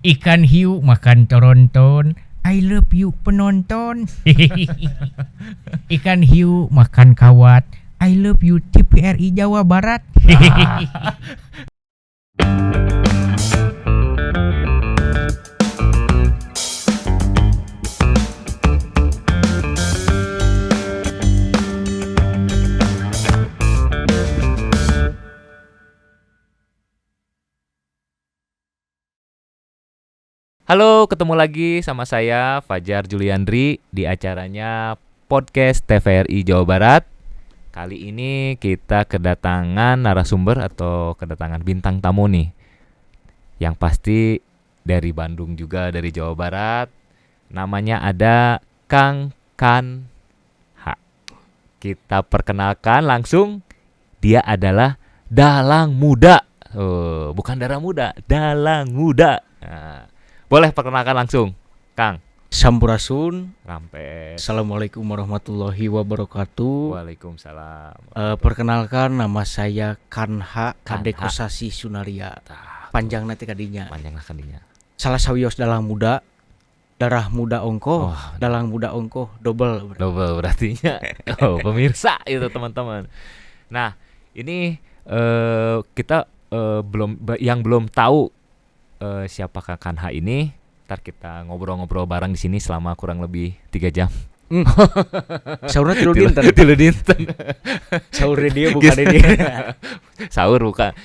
Ikan hiu makan toronton, I love you penonton. Ikan hiu makan kawat, I love you TVRI Jawa Barat. Halo, ketemu lagi sama saya Fajar Juliandri di acaranya Podcast TVRI Jawa Barat. Kali ini kita kedatangan narasumber atau kedatangan bintang tamu nih. Yang pasti dari Bandung juga, dari Jawa Barat. Namanya ada Kang Kanha. Kita perkenalkan langsung, dia adalah dalang muda. Oh, bukan darah muda, dalang muda. Nah, boleh perkenalkan langsung, Kang. Sampurasun. Rampes. Assalamualaikum warahmatullahi wabarakatuh. Waalaikumsalam. Perkenalkan, nama saya Kanha Kanha. Kadekosasi Sunaria. Panjang nanti kadinya. Panjang lah kadinya. Salah sawios dalang muda, darah muda ongkoh, Oh, dalang muda ongkoh, double. double berartinya. Oh, pemirsa itu teman-teman. Nah, ini kita belum tahu siapakah Kanha ini. Ntar kita ngobrol-ngobrol bareng di sini selama kurang lebih 3 jam. Saurna tilu dinten. Tilu dinten. Saur dia bukan ini. Sahur bukan.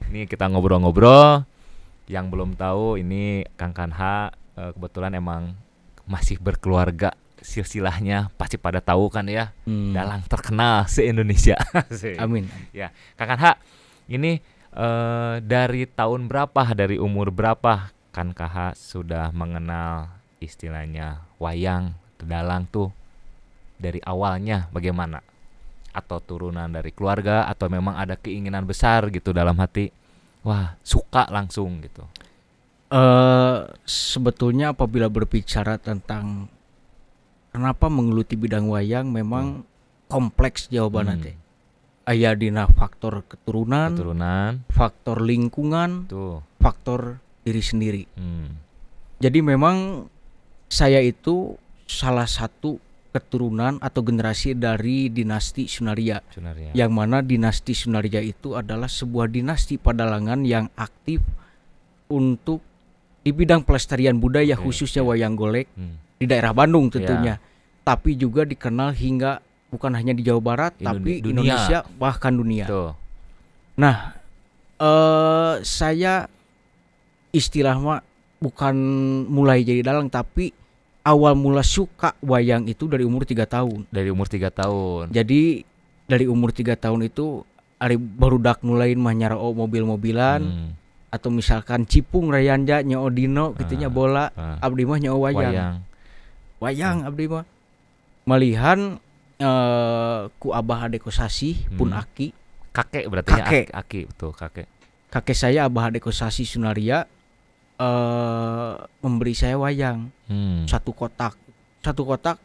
Ini kita ngobrol-ngobrol. Yang belum tahu ini Kang Kanha kebetulan emang masih berkeluarga. Silsilahnya pasti pada tahu kan ya. Dalang terkenal se-Indonesia. Amin. Ya, Kang Kanha ini dari tahun berapa, dari umur berapa Kang Kanha sudah mengenal istilahnya wayang, dalang tuh? Dari awalnya bagaimana? Atau turunan dari keluarga, atau memang ada keinginan besar gitu dalam hati? Wah, suka langsung gitu. Sebetulnya apabila berbicara tentang kenapa menggeluti bidang wayang, memang kompleks jawabannya teh. Aya dina faktor keturunan, faktor lingkungan, faktor diri sendiri. Jadi memang saya itu salah satu keturunan atau generasi dari dinasti Sunaria. Yang mana dinasti Sunaria itu adalah sebuah dinasti padalangan yang aktif untuk di bidang pelestarian budaya, khususnya wayang golek di daerah Bandung tentunya. Tapi juga dikenal hingga bukan hanya di Jawa Barat, tapi dunia. Indonesia bahkan dunia. Nah, saya istilahnya bukan mulai jadi dalang, tapi awal mula suka wayang itu dari umur 3 tahun. Dari umur 3 tahun. Jadi dari umur 3 tahun itu ari barudak nulain mah nyarao mobil-mobilan atau misalkan cipung rayanja nyao dino gitunya bola, abdi mah nyao wayang. Wayang abdi mah. Malihan ku abah adekosasi pun aki. Kakek berarti aki betul, kakek. Kakek saya abah adekosasi Sunaria memberi saya wayang satu kotak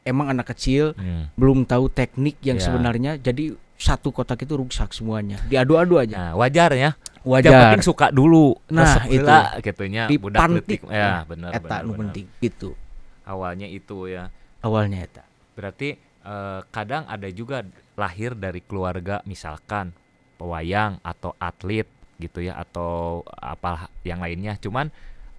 emang anak kecil belum tahu teknik yang sebenarnya, jadi satu kotak itu rusak semuanya, diadu-adu aja. Nah, wajar ya, wajar. Yang penting suka dulu. Nah itu gitunya budak letik ya, benar. Eta nu penting gitu. Awalnya itu ya. Awalnya eta. Berarti kadang ada juga lahir dari keluarga misalkan pewayang atau atlet gitu ya, atau apa yang lainnya. Cuman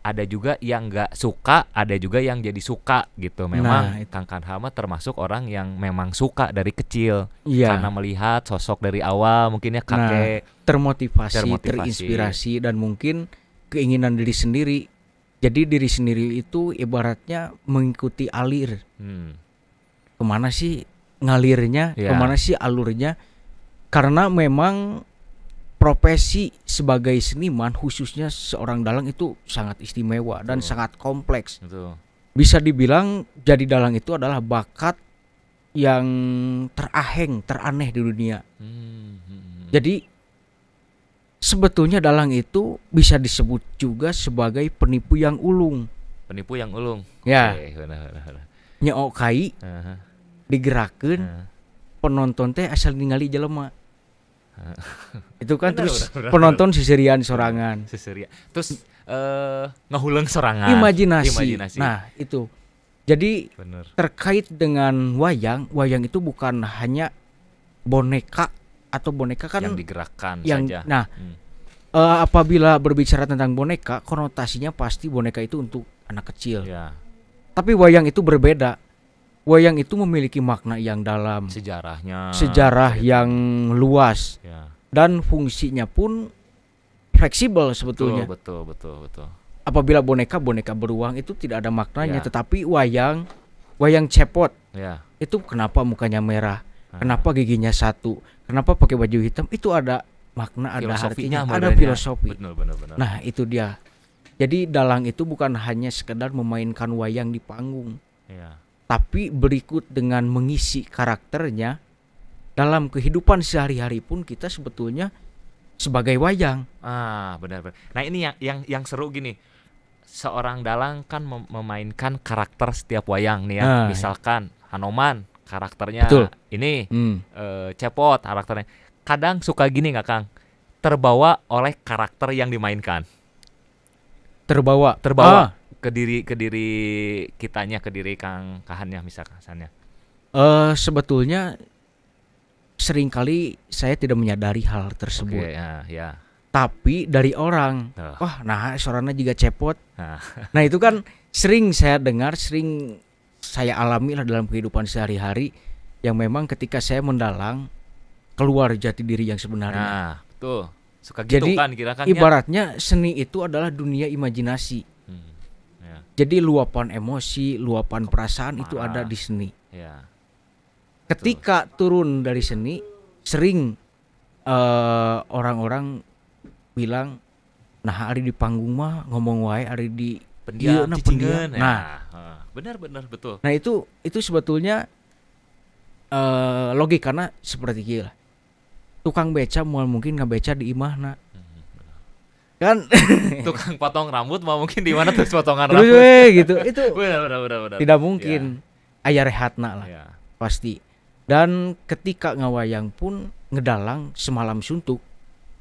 ada juga yang nggak suka, ada juga yang jadi suka gitu. Memang Kang Kanha termasuk orang yang memang suka dari kecil, karena melihat sosok dari awal mungkin ya kakek. Termotivasi, terinspirasi, dan mungkin keinginan diri sendiri. Jadi diri sendiri itu ibaratnya mengikuti alir. Kemana sih ngalirnya, kemana sih alurnya. Karena memang profesi sebagai seniman, khususnya seorang dalang itu sangat istimewa dan sangat kompleks. Bisa dibilang jadi dalang itu adalah bakat yang teraneh di dunia. Jadi sebetulnya dalang itu bisa disebut juga sebagai penipu yang ulung. Ya. Nyao kai digerakeun penonton teh asal ningali jelema. Itu kan bener, terus bener, penonton sisirian sorangan. Terus ngehuleng sorangan. Imajinasi. Nah, itu. Jadi bener. terkait dengan wayang itu bukan hanya boneka atau boneka kan yang digerakkan yang, saja. Nah, apabila berbicara tentang boneka, konotasinya pasti boneka itu untuk anak kecil. Ya. Tapi wayang itu berbeda. Wayang itu memiliki makna yang dalam, sejarah yang luas, ya. Dan fungsinya pun fleksibel sebetulnya. Betul. Apabila boneka beruang itu tidak ada maknanya, ya. Tetapi wayang cepot, ya. Itu kenapa mukanya merah, kenapa giginya satu, kenapa pakai baju hitam, itu ada makna, ada artinya, ada filosofi. Benar. Nah, itu dia. Jadi dalang itu bukan hanya sekedar memainkan wayang di panggung, ya. Tapi berikut dengan mengisi karakternya dalam kehidupan sehari-hari pun kita sebetulnya sebagai wayang. Benar. Nah, ini yang seru gini. Seorang dalang kan memainkan karakter setiap wayang nih ya. Misalkan Hanoman karakternya betul. Ini Cepot karakternya. Kadang suka gini nggak Kang? Terbawa oleh karakter yang dimainkan. Terbawa ke diri kitanya, ke diri Kang Kahannya misalnya. Sebetulnya seringkali saya tidak menyadari hal tersebut. Ya. Tapi dari orang, suaranya juga Cepot. Nah, itu kan sering saya dengar, sering saya alami lah dalam kehidupan sehari-hari, yang memang ketika saya mendalang keluar jati diri yang sebenarnya. Betul. Suka gitu. Jadi, kan kira-kira ibaratnya seni itu adalah dunia imajinasi. Jadi luapan emosi, luapan perasaan itu ada di seni. Ya. Ketika turun dari seni, sering orang-orang bilang, nah hari di panggung mah ngomong wae, hari di pendiam. Nah, benar betul. Nah, itu sebetulnya logikana seperti gila. Tukang beca mungkin ngabeca di imahna. Kan tukang potong rambut mau mungkin di mana terus potongan rambut gitu. Itu benar. Tidak mungkin. Aya rehatna lah. Ya. Pasti. Dan ketika ngawayang pun ngedalang semalam suntuk.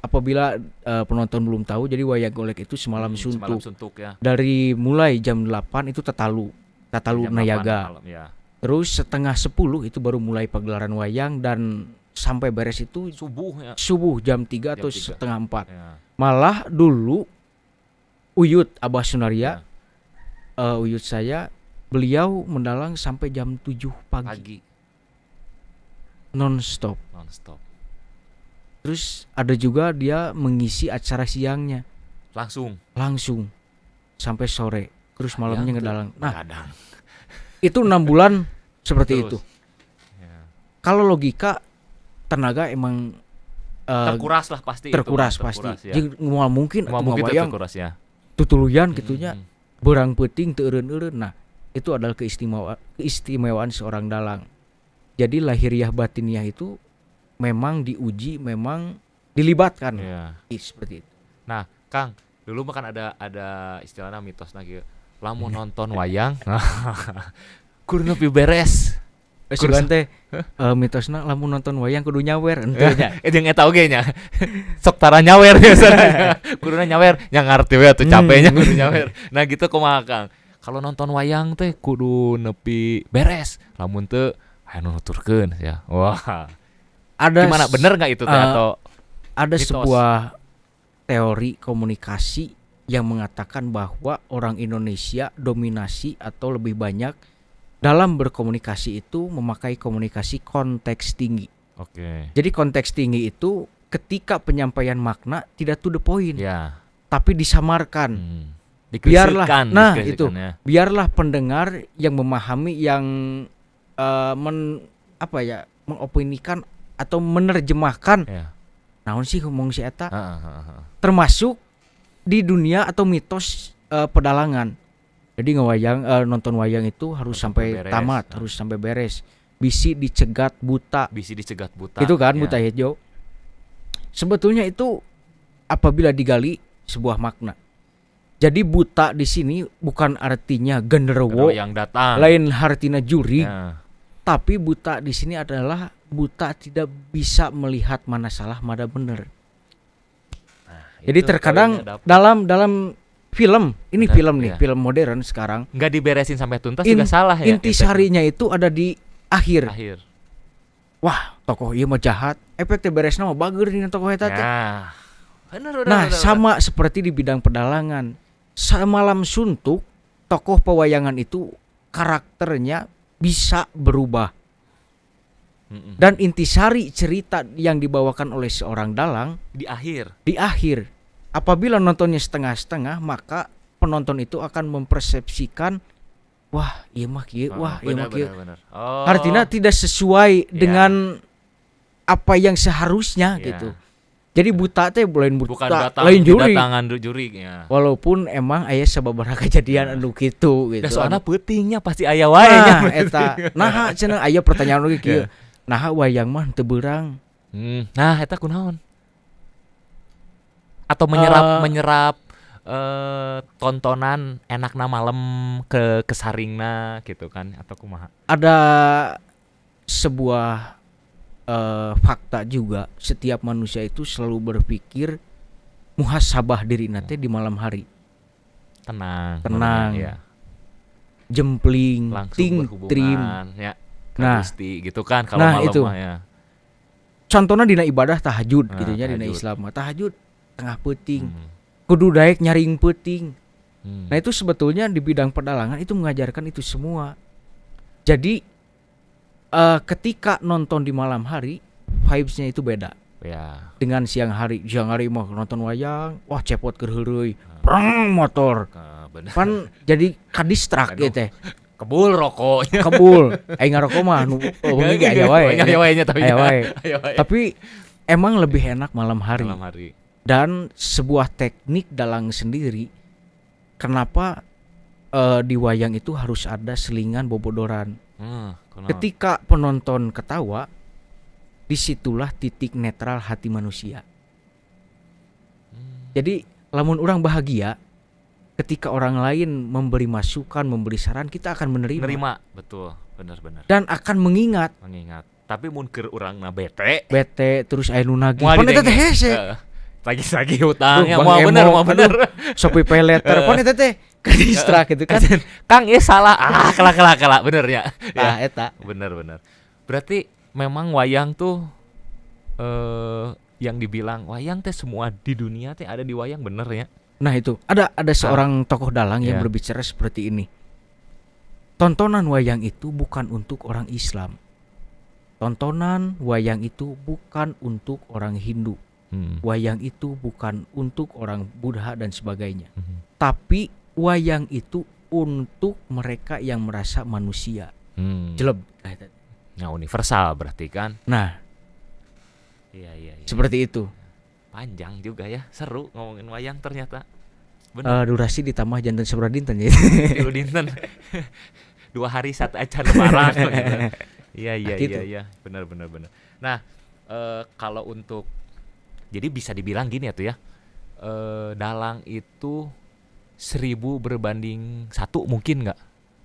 Apabila penonton belum tahu, jadi wayang golek itu semalam suntuk ya. Dari mulai jam 8 itu tatalu nayaga. Malam, ya. Terus setengah 10 itu baru mulai pagelaran wayang, dan sampai beres itu subuh jam 3 atau setengah 4. Ya. Malah dulu Uyut Abah Sunaria, Uyut saya, beliau mendalang sampai jam 7 pagi. Non-stop. Terus ada juga dia mengisi acara siangnya langsung sampai sore, terus malamnya ngedalang. Nah, itu 6 bulan seperti itu. Ya. Kalau logika tenaga emang terkuras lah pasti. Terkuras. Ya. Jadi mungkin terkuras ya. Tutuluyan gitunya. Berang peuting teu eureun-eureun. Nah, itu adalah keistimewaan seorang dalang. Jadi lahiriah batiniah itu memang diuji, memang dilibatkan. Ya. Seperti itu. Nah, Kang, dulu kan ada istilahnya mitosna gitu. Lamun nonton wayang, kudu nepi beres. Sugan teh mitosna lamun nonton wayang kudu nyawer henteu nya. Jeung eta oge nya. Sok tara nyawer biasana. Kuduna nyawer, nya ngarti we atuh capeknya kudu nyawer. Nah, gitu kumaha Kang? Kalau nonton wayang teh kudu nepi beres. Lamun teu aya nu nuturkeun ya. Wah. Gimana, bener enggak itu teh atau ada mitos? Sebuah teori komunikasi yang mengatakan bahwa orang Indonesia dominasi atau lebih banyak dalam berkomunikasi itu memakai komunikasi konteks tinggi. Oke. Jadi konteks tinggi itu ketika penyampaian makna tidak to the point, ya, tapi disamarkan. Biarlah, ya. Biarlah pendengar yang memahami, yang mengopinikan atau menerjemahkan. Ya. Naon sih ngomong si eta? Termasuk di dunia atau mitos pedalangan. Jadi nonton wayang itu harus sampai beres, tamat, harus sampai beres. Bisi dicegat buta. Itu kan ya. Buta hijau. Sebetulnya itu apabila digali sebuah makna. Jadi buta di sini bukan artinya genderuwo yang datang. Lain artinya juri. Ya. Tapi buta di sini adalah buta tidak bisa melihat mana salah mana benar. Nah, jadi terkadang dalam film, ini Benar, film nih, iya. film modern sekarang. Nggak diberesin sampai tuntas juga salah ya. Intisarinya itu ada di akhir. Akhir. Wah, tokoh ieu mah jahat. Efek teh beresna mah bager dina tokoh eta teh. Ya. Bener. Nah, sama seperti di bidang pedalangan. Semalam suntuk, tokoh pewayangan itu karakternya bisa berubah. Dan intisari cerita yang dibawakan oleh seorang dalang Di akhir. Apabila nontonnya setengah-setengah, maka penonton itu akan mempersepsikan, wah iya mah kieu, wah iya mah kieu. Oh. Artinya tidak sesuai dengan apa yang seharusnya gitu. Jadi buta teh Bukan buta, datang, lain juri. Datangan juri ya. Walaupun emang aya sababaraha kejadian anu kitu gitu. Da soalna peutingnya pasti aya wae nya. Nah, eta. Naha cenah aya pertanyaan lagi kieu. Naha wayang mah teu beurang. Nah, eta kunaon? Atau menyerap tontonan enakna malam ke kesaringna gitu kan atau kumaha? Ada sebuah fakta juga, setiap manusia itu selalu berpikir muhasabah diri nate di malam hari. Tenang ya. Jempling, langsung ting trim. Ya. Nah, Gusti gitu kan kalau nah malam itu. mah ya. Contohnya dina ibadah tahajud gitu nya dina tahajud. Islam mah tahajud tengah peuting. Kudu daek nyaring peuting. Nah, itu sebetulnya di bidang pedalangan itu mengajarkan itu semua. Jadi ketika nonton di malam hari, vibes-nya itu beda. Ya. Dengan siang hari. Siang hari mah nonton wayang, wah cepot keur heureuy, prang motor. Bener. Pan jadi kadistrak Aduh. gitu teh. Kebul rokoknya. Kebul. Aing ngarokok mah nu wengi ge aya wae. Aya wae nya tapi. Aya wae. Aya wae. Tapi emang lebih enak malam hari. Malam hari. Dan sebuah teknik dalang sendiri. Kenapa di wayang itu harus ada selingan bobodoran. Ketika penonton ketawa, disitulah titik netral hati manusia. Jadi lamun orang bahagia, ketika orang lain memberi masukan, memberi saran, kita akan menerima. Betul, benar-benar. Dan akan mengingat. Tapi mun keur urangna bete Terus aya nu nagih. Pon eta teh hese. Lagi hutangnya mau bener. Sopi pay letter. Pon eta teh kadistrak gitu kan. Kang ieu salah. Kala bener ya. Nah, eta. Bener. Berarti memang wayang tuh yang dibilang wayang teh semua di dunia teh ada di wayang, bener ya. Nah, itu ada seorang tokoh dalang yang berbicara seperti ini. Tontonan wayang itu bukan untuk orang Islam. Tontonan wayang itu bukan untuk orang Hindu. Wayang itu bukan untuk orang Buddha dan sebagainya. Tapi wayang itu untuk mereka yang merasa manusia. Jeleb. Nah, universal berarti kan. Nah, iya. Seperti itu. Panjang juga ya, seru ngomongin wayang ternyata. Durasi ditambah jantan seberapa dinten ya. 3 dinten. 2 hari 1 acara lebaran. Iya, benar. Nah, kalau untuk jadi bisa dibilang gini ya tuh ya. Dalang itu 1000 berbanding 1 mungkin nggak?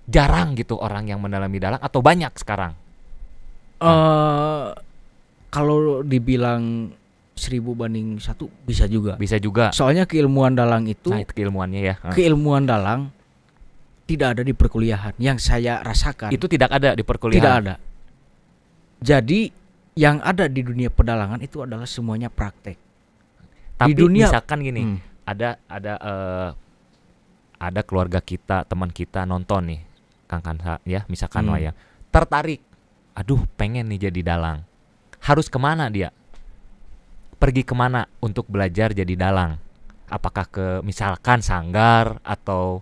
Jarang gitu orang yang mendalami dalang atau banyak sekarang? Kalau dibilang 1000 banding 1 bisa juga. Bisa juga. Soalnya keilmuan dalang itu. Nah, itu keilmuannya ya. Keilmuan dalang tidak ada di perkuliahan. Yang saya rasakan. Itu tidak ada di perkuliahan. Tidak ada. Jadi yang ada di dunia pedalangan itu adalah semuanya praktek. Tapi di dunia, misalkan gini, ada keluarga kita, teman kita nonton nih, Kang Kansa ya, misalkan wayang, tertarik, aduh pengen nih jadi dalang, harus kemana dia? Pergi kemana untuk belajar jadi dalang? Apakah ke misalkan sanggar atau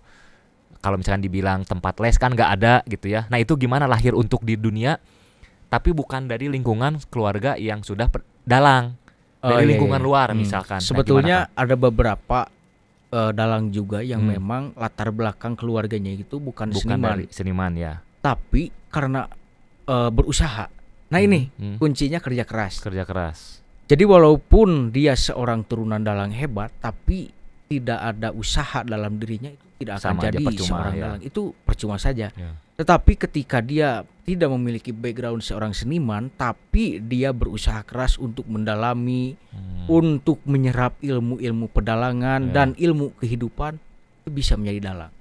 kalau misalkan dibilang tempat les kan nggak ada gitu ya? Nah itu gimana lahir untuk di dunia? Tapi bukan dari lingkungan keluarga yang sudah dalang, dari lingkungan luar misalkan. Sebetulnya ada beberapa dalang juga yang memang latar belakang keluarganya itu bukan seniman. Dari seniman ya. Tapi karena berusaha. Nah ini kuncinya kerja keras. Jadi walaupun dia seorang turunan dalang hebat, tapi tidak ada usaha dalam dirinya, itu tidak akan jadi seorang dalang. Itu percuma saja. Tetapi ketika dia tidak memiliki background seorang seniman, tapi dia berusaha keras untuk mendalami, untuk menyerap ilmu-ilmu pedalangan dan ilmu kehidupan, itu bisa menjadi dalang.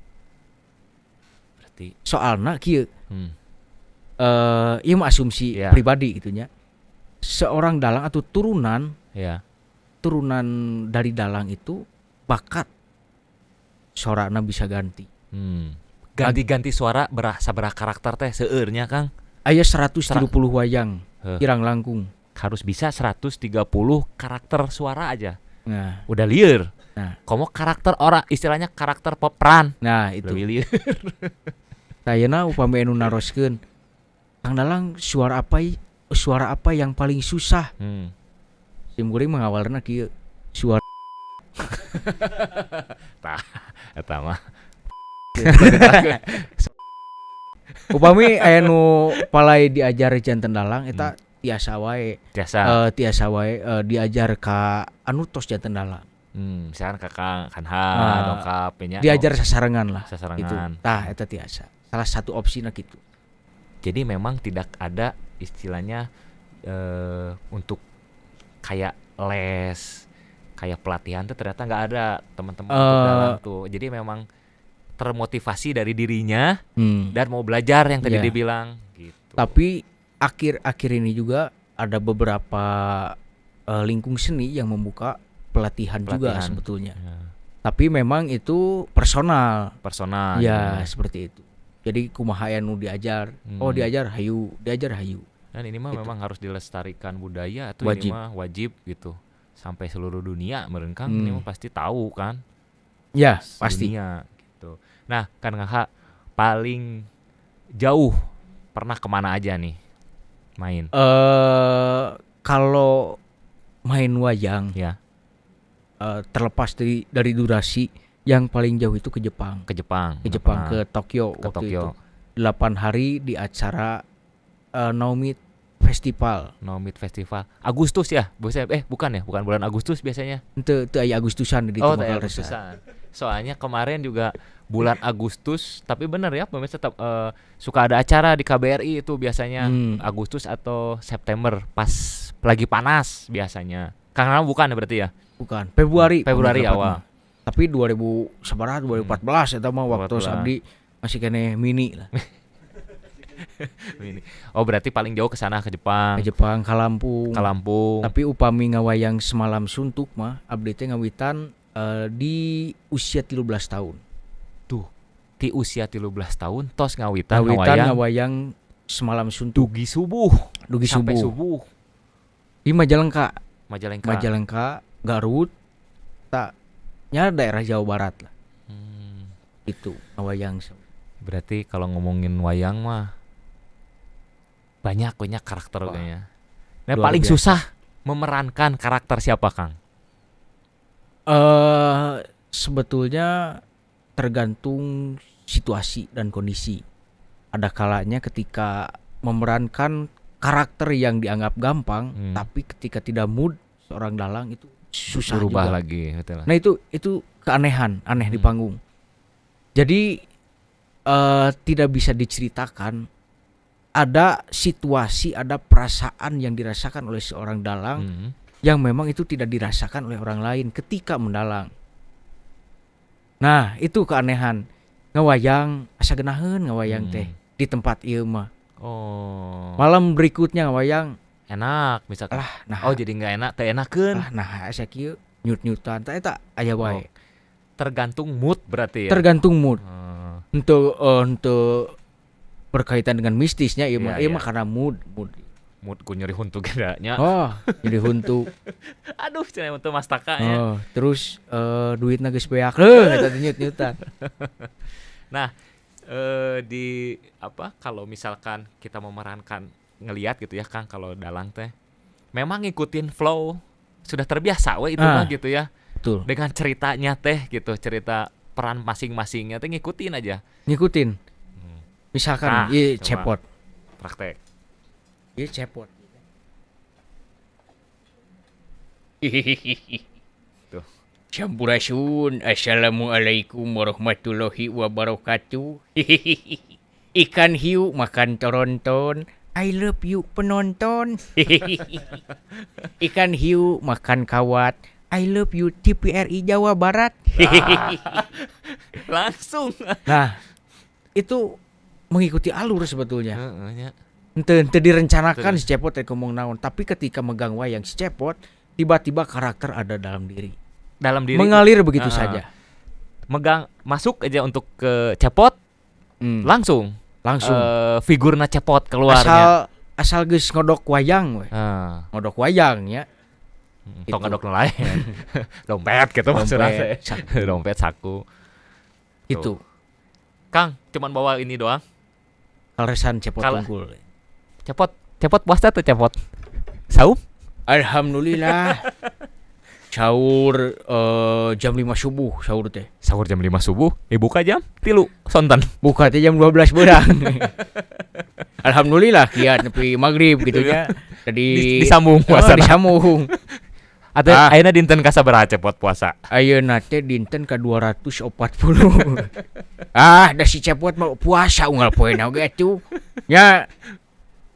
Berarti Soalna kieu ieu mah asumsi Ya. pribadi gitunya. Seorang dalang atau turunan ya. dari dalang itu bakat sorana bisa ganti. Ganti-ganti suara sabaraha karakter teh seueurnya Kang. Aya 130 wayang Heuh. kirang langkung. Harus bisa 130 karakter suara aja. Nah, Udah lieur. Nah. Komo karakter orang istilahnya karakter peran. nah itu. Lebih lieur. Tayana upami anu naroskeun. Kang Dalang suara apa yang paling susah? Sim kuring mengawalna kieu. Suara Eta mah. upami aya nu palai diajar janten dalang eta tiasa wae. Tiasa wae diajar ka anu tos janten dalang. Misalkan Kakang Kanha dongkap nya. Diajar sasarengan lah. Sasarengan. Itu. Tah eta tiasa. Salah satu opsina gitu. Jadi memang tidak ada istilahnya untuk kayak les, kayak pelatihan tuh ternyata nggak ada teman-teman untuk dalang tuh. Jadi memang termotivasi dari dirinya dan mau belajar yang tadi Iya. dibilang gitu. Tapi akhir-akhir ini juga ada beberapa lingkung seni yang membuka pelatihan juga sebetulnya. Ya. Tapi memang itu personal. ya. Ya, seperti itu. Jadi kumaha anu diajar. Oh, diajar hayu. Dan ini mah Gitu. memang harus dilestarikan budaya atau Wajib. ini mah wajib gitu. Sampai seluruh dunia meureun Kang ini mah pasti tahu kan. Ya, pasti. Dunia gitu. Nah, kan Kakak paling jauh pernah kemana aja nih main? Kalau main wayang Ya, terlepas dari durasi, yang paling jauh itu ke Jepang. ke Jepang. Ke Tokyo Ke waktu Tokyo. itu. 8 hari di acara Naumit Festival. Naumit Festival. Agustus ya? Bukan bulan Agustus biasanya. Teu aya Agustusan di Oh, bakal tak resah. Agustusan. Soalnya kemarin juga bulan Agustus, tapi bener ya pemirsa tetap suka ada acara di KBRI itu biasanya Agustus atau September pas lagi panas biasanya. Karena bukan berarti ya? Bukan, Februari awal. Tapi 2014 eta mah waktu 14. abdi masih kene mini lah. Oh, berarti paling jauh ke sana ke Jepang. Ke Jepang, ka Lampung. Tapi upami ngawayang semalam suntuk mah abdi teh ngawitan di usia 13 tahun. Tuh, di usia 13 tahun tos ngawitan ngawayang semalam suntuk dugi subuh. Sampai subuh. Di Majalengka, Garut, nya daerah Jawa Barat lah. Itu ngawayang. Berarti kalau ngomongin wayang mah banyak karakter kayaknya. Nah, paling biasa. susah memerankan karakter siapa, Kang? Sebetulnya tergantung situasi dan kondisi. Ada kalanya ketika memerankan karakter yang dianggap gampang, tapi ketika tidak mood seorang dalang itu susah berubah juga. lagi, betul. Nah itu keanehan, aneh di panggung. Jadi tidak bisa diceritakan. Ada situasi, ada perasaan yang dirasakan oleh seorang dalang yang memang itu tidak dirasakan oleh orang lain ketika mendalang. Nah itu keanehan. Ngawayang asa geunaheun ngawayang teh di tempat ieu mah. Oh. Malam berikutnya ngawayang Enak misalkan. nah. Oh, jadi enggak enak, teu enakeun. Nah asa kieu nyut-nyutan teh eta aya wae. Tergantung mood berarti ya. Tergantung mood. Untuk berkaitan dengan mistisnya ieu mah karena mood. Mood ku nyeri huntu gedanya. Oh, jadi huntu. Aduh, cenah huntu mastaka ya. Terus duitna geus beak. Eta nyut-nyutan. Nah, di apa kalau misalkan kita memerankan ngelihat gitu ya Kang, kalau dalang teh memang ngikutin flow, sudah terbiasa we itu mah gitu ya. Betul. Dengan ceritanya teh gitu, cerita peran masing-masingnya teh ngikutin aja. Ngikutin. Misalkan ieu cepot. Praktek. Ieu cepot. Tuh. Sampurasun. Assalamualaikum warahmatullahi wabarakatuh. Ikan hiu makan toronton. I love you penonton. Ikan hiu makan kawat. I love you TVRI Jawa Barat. Langsung. Nah, itu mengikuti alur sebetulnya. Heeh. Ente direncanakan si Cepot ngomong naon, tapi ketika megang wayang si Cepot, tiba-tiba karakter ada dalam diri. Mengalir begitu saja. Megang masuk aja untuk ke Cepot, langsung figurna Cepot keluarnya. Asal geus ngodok wayang we. Ngodok wayang ya. Tong ngodok lain. Dompet gitu maksudnya. Dompet saku. Itu. Kang, cuman bawa ini doang. Kalesan Cepot unggul. Cepot puasa tuh Cepot. Saum? Alhamdulillah. Sahur jam 5 subuh sahur teh. Sahur jam 5 subuh, buka jam 3 sonten. Buka teh jam 12 berang. Alhamdulillah kiat nepi maghrib gitu nya. Jadi disambung puasa. Disambung. Ada ayeuna dinten ka sabaraha Cepot puasa? Ayeuna teh dinten ka 240. Da si Cepot mah puasa unggal poena oge atuh. Nya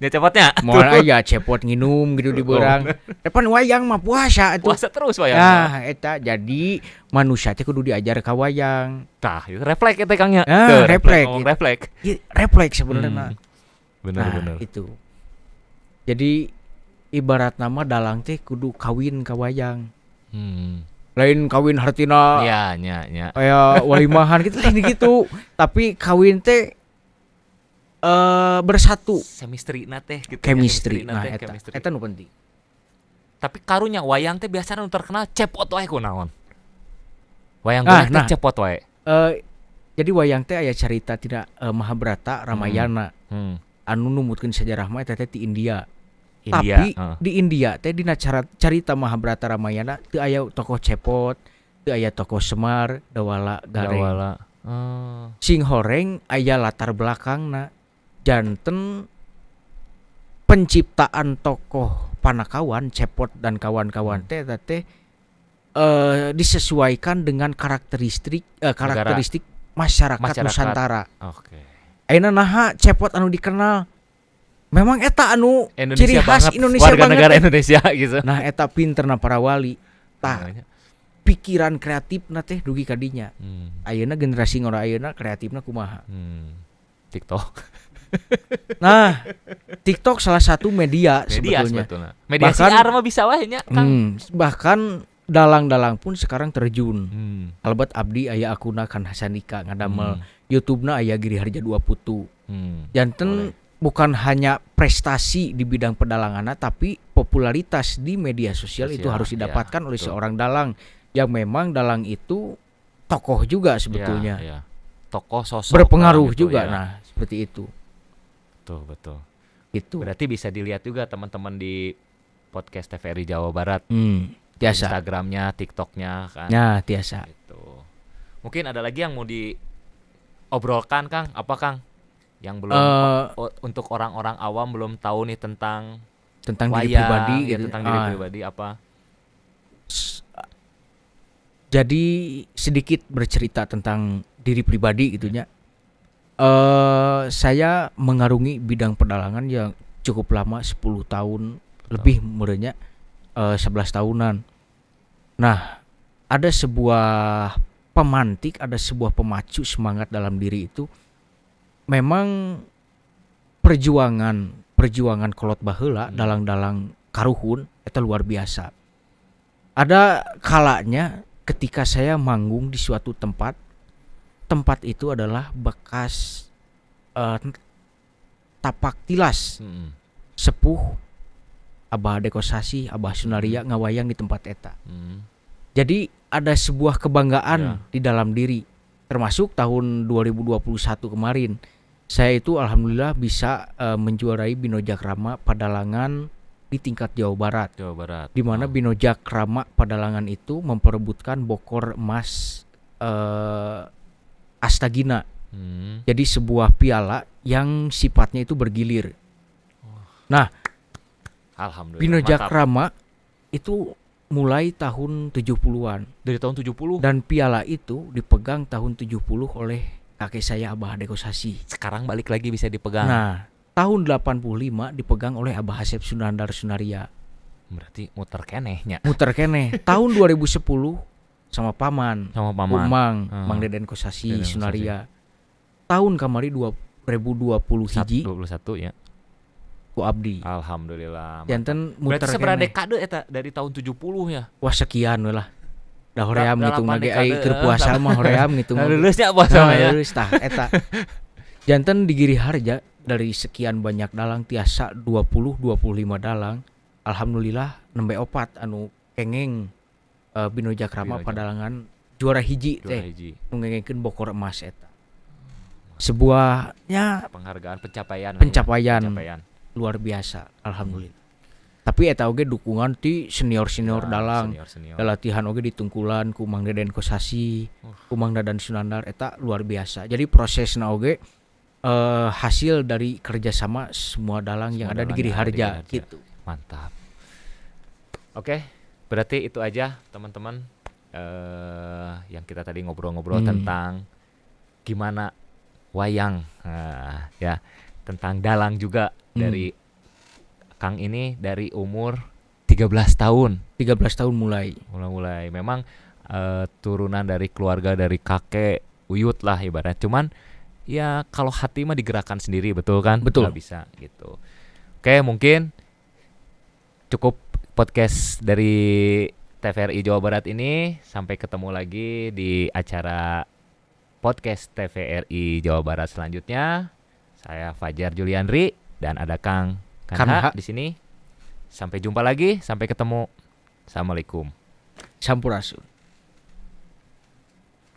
Cepotnya moal aya Cepot nginum gitu di beurang. Depan wayang mah puasa atuh. Puasa terus wayang. Nah, eta jadi manusia teh kudu diajar ka wayang. Tah, itu refleks eta Kangnya. Refleks. Refleks sebenarnya. Benar. Itu. Jadi ibarat nama dalang teh kudu kawin ka wayang. Lain kawin hartina. Iya, nya. Aya walimahan gitu gitu. Tapi kawin teh bersatu. Chemistry-na teh gitu. Chemistry. Nah, eta nu penting. Tapi karunya wayang teh biasana nu terkenal Cepot wae kunaon. Wayang teh Cepot wae. Jadi wayang teh aya carita tina Mahabharata Ramayana. Anu numutkeun sejarah mah eta teh ti India. Tapi di India teh dina carita Mahabharata Ramayana teu aya tokoh Cepot, teu aya tokoh Semar, Dawala, Gareng. Sing horeng aya latar belakangna. Janten penciptaan tokoh Panakawan, Cepot dan kawan-kawan teh disesuaikan dengan karakteristik masyarakat Nusantara. Oke. Ayeuna naha Cepot anu dikenal? Memang eta anu ciri khas Indonesia warga banget. Negara Indonesia gitu. Nah, eta pinterna para wali. Tah, pikiran kreatifna teh dugi ka dinya. Ayeuna generasi ngora ayeuna kreatifna kumaha? TikTok. Nah, TikTok salah satu media sebetulnya. Media siar mah bisa wae nya, Kang. Bahkan dalang-dalang pun sekarang terjun. Albat abdi aya akuna kan Hasanika ngadamel YouTube-na aya Giri Harja 2 Putu. Janten bukan hanya prestasi di bidang pedalanganna tapi popularitas di media sosial itu harus didapatkan oleh seorang dalang yang memang dalang itu tokoh juga sebetulnya. Tokoh sosok berpengaruh juga. Nah, seperti itu. Betul. Itu. Berarti bisa dilihat juga teman-teman di podcast TVRI Jawa Barat. Tiasa. Instagramnya, TikToknya kan. Nah, tiasa. Gitu. Mungkin ada lagi yang mau diobrolkan, Kang? Apa, Kang? Yang belum untuk orang-orang awam belum tahu nih tentang diri pribadi gitu. Tentang diri pribadi apa? Jadi sedikit bercerita tentang diri pribadi gitunya. Saya mengarungi bidang pedalangan yang cukup lama, 10 tahun lebih murahnya, 11 tahunan. Nah, ada sebuah pemantik, ada sebuah pemacu semangat dalam diri itu. Memang perjuangan kolot baheula dalang-dalang karuhun itu luar biasa. Ada kalanya ketika saya manggung di suatu tempat itu adalah bekas tapak tilas sepuh Abah Dekosasi, Abah Sunaria ngawayang di tempat eta. Jadi ada sebuah kebanggaan di dalam diri. Termasuk tahun 2021 kemarin saya itu alhamdulillah bisa menjuarai Binojakrama Padalangan di tingkat Jawa Barat. Di mana Binojakrama Padalangan itu memperebutkan bokor emas Astagina. Jadi sebuah piala yang sifatnya itu bergilir. Nah, alhamdulillah. Binojakrama itu mulai tahun 70-an. Dari tahun 70. Dan piala itu dipegang tahun 70 oleh kakek saya Abah Dekosasi. Sekarang balik lagi bisa dipegang. Nah, tahun 85 dipegang oleh Abah Asep Sunandar Sunaria. Berarti muter kenehnya. Muter keneh. Tahun 2010 sama paman. Mang. Mang Deden Kosasi Deden Sunaria. Tahun kamari 2020 hiji 21 ya. ku abdi. Alhamdulillah. Janten muter berarti seberapa keneh. dekade eta dari tahun 70 ya. Wah sekian we lah. Da hoream ngitung delapan lagi dekade, keur puasa mah hoream ngitung. Lulusnya puasa mah ya. Lulus tah eta. Janten di Giri Harja dari sekian banyak dalang tiasa 20-25 dalang. Alhamdulillah nembe opat anu kengeng Bino Jakrama padalangan juara hiji teh. Nu ngengengkeun bokor emas eta. Sebuahnya penghargaan pencapaian luar biasa alhamdulillah. Tapi eta oge dukungan ti senior-senior dalang. Latihan oge ditungkulan ku Mang Deden Kosasi, ku Mang Dadan Sunandar eta luar biasa. Jadi prosesna oge hasil dari kerjasama semua dalang yang ada di Giri Harja gitu. Mantap. Oke, berarti itu aja teman-teman yang kita tadi ngobrol-ngobrol tentang gimana wayang ya, tentang dalang juga dari Kang ini dari umur 13 tahun mulai memang turunan dari keluarga dari kakek uyut lah ibarat, cuman ya kalau hati mah digerakkan sendiri, betul kan? Betul. Nggak bisa gitu. Oke, mungkin cukup podcast dari TVRI Jawa Barat ini. Sampai ketemu lagi di acara podcast TVRI Jawa Barat selanjutnya. Saya Fajar Juliandri dan ada Kang Kanha di sini. Sampai jumpa lagi, sampai ketemu. Assalamualaikum. Sampurasun.